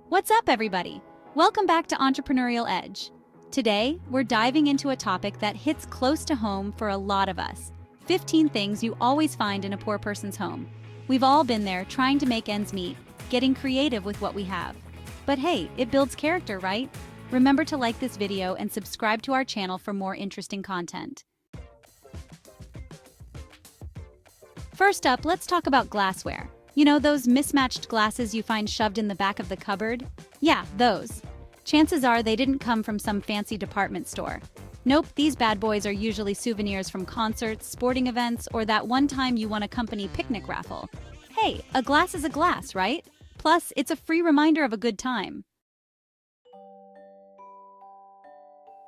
What's up, everybody? Welcome back to Entrepreneurial Edge. Today, we're diving into a topic that hits close to home for a lot of us. 15 things you always find in a poor person's home. We've all been there trying to make ends meet, getting creative with what we have. But hey, it builds character, right? Remember to like this video and subscribe to our channel for more interesting content. First up, let's talk about glassware. You know those mismatched glasses you find shoved in the back of the cupboard? Yeah, those. Chances are they didn't come from some fancy department store. Nope, these bad boys are usually souvenirs from concerts, sporting events, or that one time you won a company picnic raffle. Hey, a glass is a glass, right? Plus, it's a free reminder of a good time.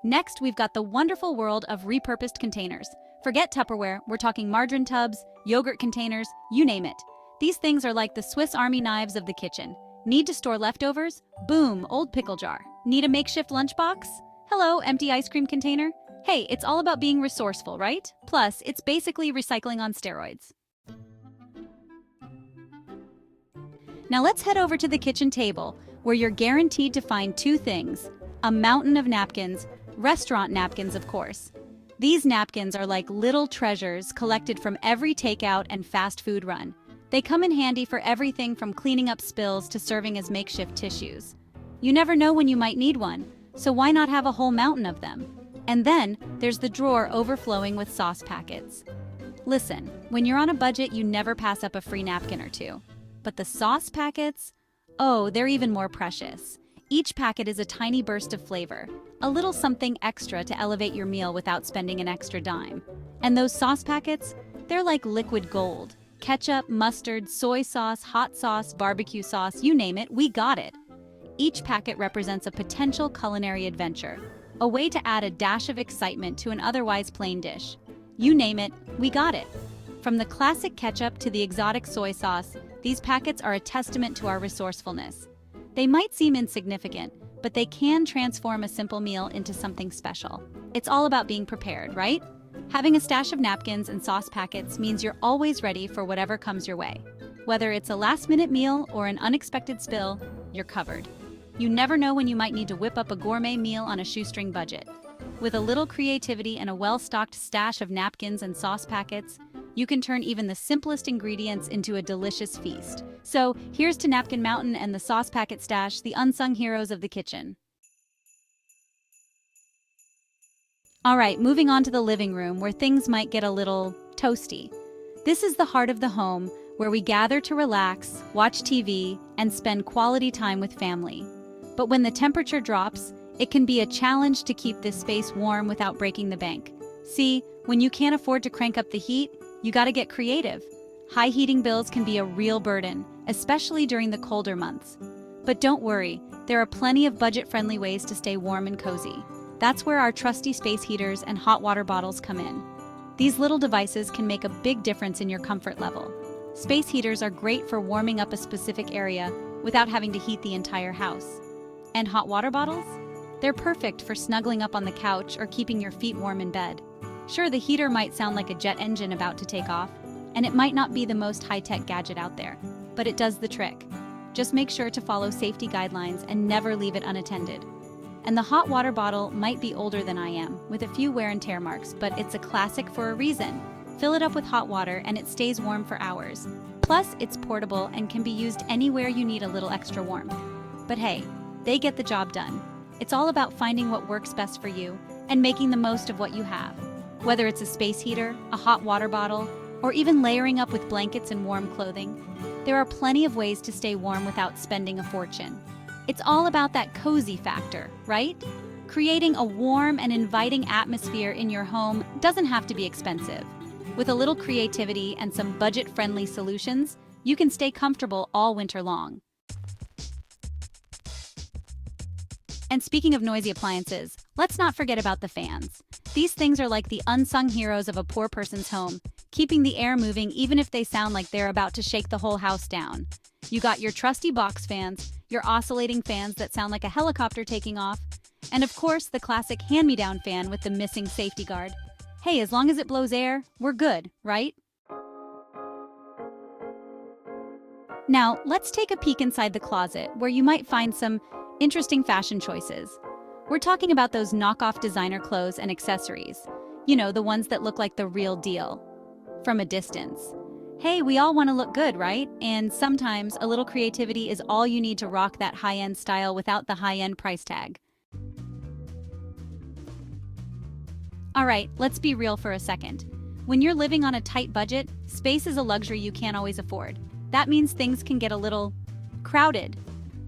Next, we've got the wonderful world of repurposed containers. Forget Tupperware, we're talking margarine tubs, yogurt containers, you name it. These things are like the Swiss Army knives of the kitchen. Need to store leftovers? Boom, old pickle jar. Need a makeshift lunchbox? Hello, empty ice cream container? Hey, it's all about being resourceful, right? Plus, it's basically recycling on steroids. Now let's head over to the kitchen table, where you're guaranteed to find two things: a mountain of napkins, restaurant napkins, of course. These napkins are like little treasures collected from every takeout and fast food run. They come in handy for everything from cleaning up spills to serving as makeshift tissues. You never know when you might need one, so why not have a whole mountain of them? And then there's the drawer overflowing with sauce packets. Listen, when you're on a budget, you never pass up a free napkin or two. But the sauce packets? Oh, they're even more precious. Each packet is a tiny burst of flavor, a little something extra to elevate your meal without spending an extra dime. And those sauce packets? They're like liquid gold. Ketchup, mustard, soy sauce, hot sauce, barbecue sauce, you name it, we got it. Each packet represents a potential culinary adventure, a way to add a dash of excitement to an otherwise plain dish. You name it, we got it. From the classic ketchup to the exotic soy sauce, these packets are a testament to our resourcefulness. They might seem insignificant, but they can transform a simple meal into something special. It's all about being prepared, right? Having a stash of napkins and sauce packets means you're always ready for whatever comes your way. Whether it's a last-minute meal or an unexpected spill, you're covered. You never know when you might need to whip up a gourmet meal on a shoestring budget. With a little creativity and a well-stocked stash of napkins and sauce packets, you can turn even the simplest ingredients into a delicious feast. So, here's to Napkin Mountain and the sauce packet stash, the unsung heroes of the kitchen. All right, moving on to the living room, where things might get a little toasty. This is the heart of the home, where we gather to relax, watch TV, and spend quality time with family. But when the temperature drops, it can be a challenge to keep this space warm without breaking the bank. See, when you can't afford to crank up the heat, you gotta get creative. High heating bills can be a real burden, especially during the colder months. But don't worry, there are plenty of budget-friendly ways to stay warm and cozy. That's where our trusty space heaters and hot water bottles come in. These little devices can make a big difference in your comfort level. Space heaters are great for warming up a specific area without having to heat the entire house. And hot water bottles? They're perfect for snuggling up on the couch or keeping your feet warm in bed. Sure, the heater might sound like a jet engine about to take off, and it might not be the most high-tech gadget out there, but it does the trick. Just make sure to follow safety guidelines and never leave it unattended. And the hot water bottle might be older than I am, with a few wear and tear marks, but it's a classic for a reason. Fill it up with hot water and it stays warm for hours. Plus, it's portable and can be used anywhere you need a little extra warmth. But hey, they get the job done. It's all about finding what works best for you and making the most of what you have. Whether it's a space heater, a hot water bottle, or even layering up with blankets and warm clothing, there are plenty of ways to stay warm without spending a fortune. It's all about that cozy factor, right? Creating a warm and inviting atmosphere in your home doesn't have to be expensive. With a little creativity and some budget-friendly solutions, you can stay comfortable all winter long. And speaking of noisy appliances, let's not forget about the fans. These things are like the unsung heroes of a poor person's home, keeping the air moving even if they sound like they're about to shake the whole house down. You got your trusty box fans, your oscillating fans that sound like a helicopter taking off, and of course the classic hand-me-down fan with the missing safety guard. Hey, as long as it blows air, we're good, right? Now, let's take a peek inside the closet, where you might find some interesting fashion choices. We're talking about those knockoff designer clothes and accessories. You know, the ones that look like the real deal from a distance. Hey, we all want to look good, right? And sometimes a little creativity is all you need to rock that high-end style without the high-end price tag. All right, let's be real for a second. When you're living on a tight budget, space is a luxury you can't always afford. That means things can get a little crowded.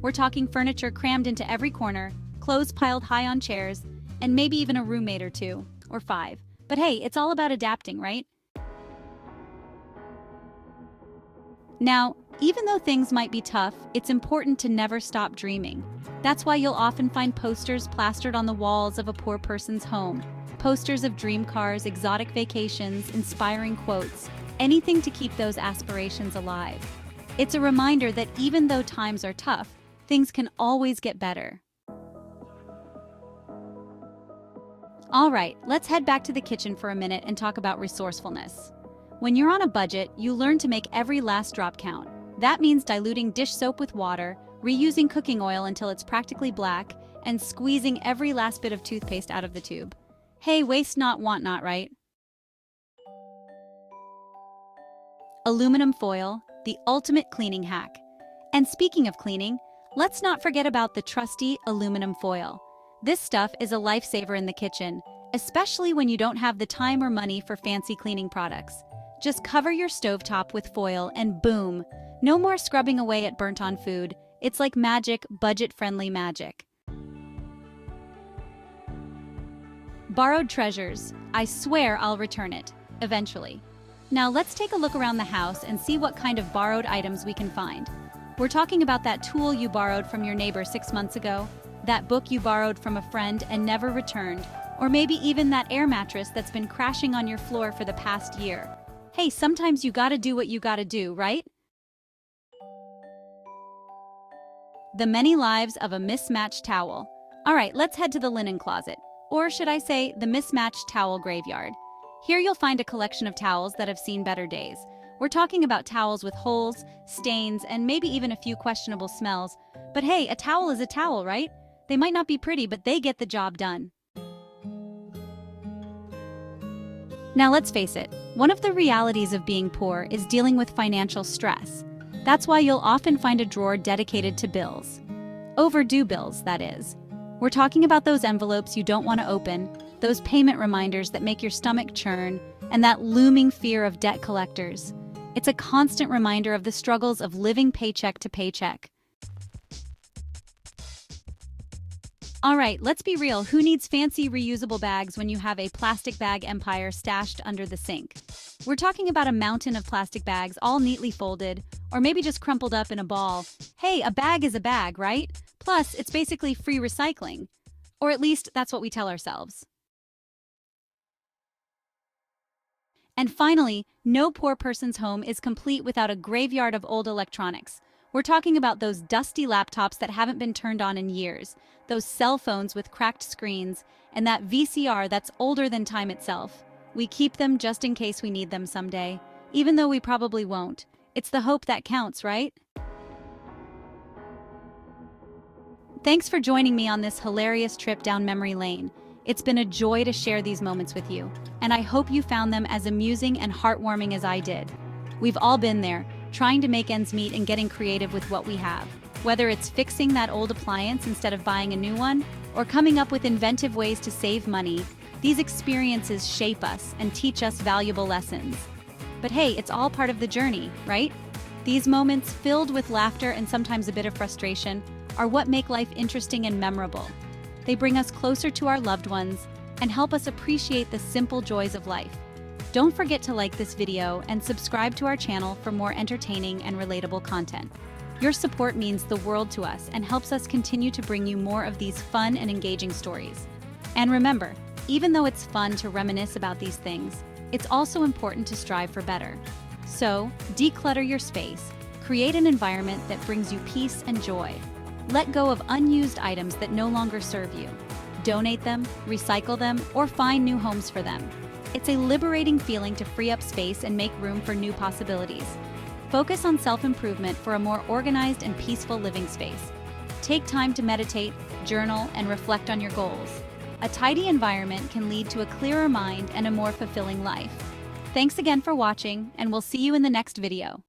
We're talking furniture crammed into every corner, clothes piled high on chairs, and maybe even a roommate or two, or five. But hey, it's all about adapting, right? Now, even though things might be tough, it's important to never stop dreaming. That's why you'll often find posters plastered on the walls of a poor person's home. Posters of dream cars, exotic vacations, inspiring quotes, anything to keep those aspirations alive. It's a reminder that even though times are tough, things can always get better. All right, let's head back to the kitchen for a minute and talk about resourcefulness. When you're on a budget, you learn to make every last drop count. That means diluting dish soap with water, reusing cooking oil until it's practically black, and squeezing every last bit of toothpaste out of the tube. Hey, waste not, want not, right? Aluminum foil, the ultimate cleaning hack. And speaking of cleaning, let's not forget about the trusty aluminum foil. This stuff is a lifesaver in the kitchen, especially when you don't have the time or money for fancy cleaning products. Just cover your stovetop with foil and boom, no more scrubbing away at burnt-on food. It's like magic, budget-friendly magic. Borrowed treasures. I swear I'll return it, eventually. Now let's take a look around the house and see what kind of borrowed items we can find. We're talking about that tool you borrowed from your neighbor 6 months ago, that book you borrowed from a friend and never returned, or maybe even that air mattress that's been crashing on your floor for the past year. Hey, sometimes you gotta do what you gotta do, right? The many lives of a mismatched towel. All right, let's head to the linen closet. Or should I say, the mismatched towel graveyard. Here you'll find a collection of towels that have seen better days. We're talking about towels with holes, stains, and maybe even a few questionable smells. But hey, a towel is a towel, right? They might not be pretty, but they get the job done. Now let's face it, one of the realities of being poor is dealing with financial stress. That's why you'll often find a drawer dedicated to bills. Overdue bills, that is. We're talking about those envelopes you don't want to open, those payment reminders that make your stomach churn, and that looming fear of debt collectors. It's a constant reminder of the struggles of living paycheck to paycheck. All right, let's be real. Who needs fancy reusable bags when you have a plastic bag empire stashed under the sink? We're talking about a mountain of plastic bags all neatly folded, or maybe just crumpled up in a ball. Hey, a bag is a bag, right? Plus, it's basically free recycling. Or at least that's what we tell ourselves. And finally, no poor person's home is complete without a graveyard of old electronics. We're talking about those dusty laptops that haven't been turned on in years, those cell phones with cracked screens, and that VCR that's older than time itself. We keep them just in case we need them someday, even though we probably won't. It's the hope that counts, right? Thanks for joining me on this hilarious trip down memory lane. It's been a joy to share these moments with you, and I hope you found them as amusing and heartwarming as I did. We've all been there, trying to make ends meet and getting creative with what we have. Whether it's fixing that old appliance instead of buying a new one, or coming up with inventive ways to save money, these experiences shape us and teach us valuable lessons. But hey, it's all part of the journey, right? These moments, filled with laughter and sometimes a bit of frustration, are what make life interesting and memorable. They bring us closer to our loved ones and help us appreciate the simple joys of life. Don't forget to like this video and subscribe to our channel for more entertaining and relatable content. Your support means the world to us and helps us continue to bring you more of these fun and engaging stories. And remember, even though it's fun to reminisce about these things, it's also important to strive for better. So, declutter your space, create an environment that brings you peace and joy. Let go of unused items that no longer serve you. Donate them, recycle them, or find new homes for them. It's a liberating feeling to free up space and make room for new possibilities. Focus on self-improvement for a more organized and peaceful living space. Take time to meditate, journal, and reflect on your goals. A tidy environment can lead to a clearer mind and a more fulfilling life. Thanks again for watching, and we'll see you in the next video.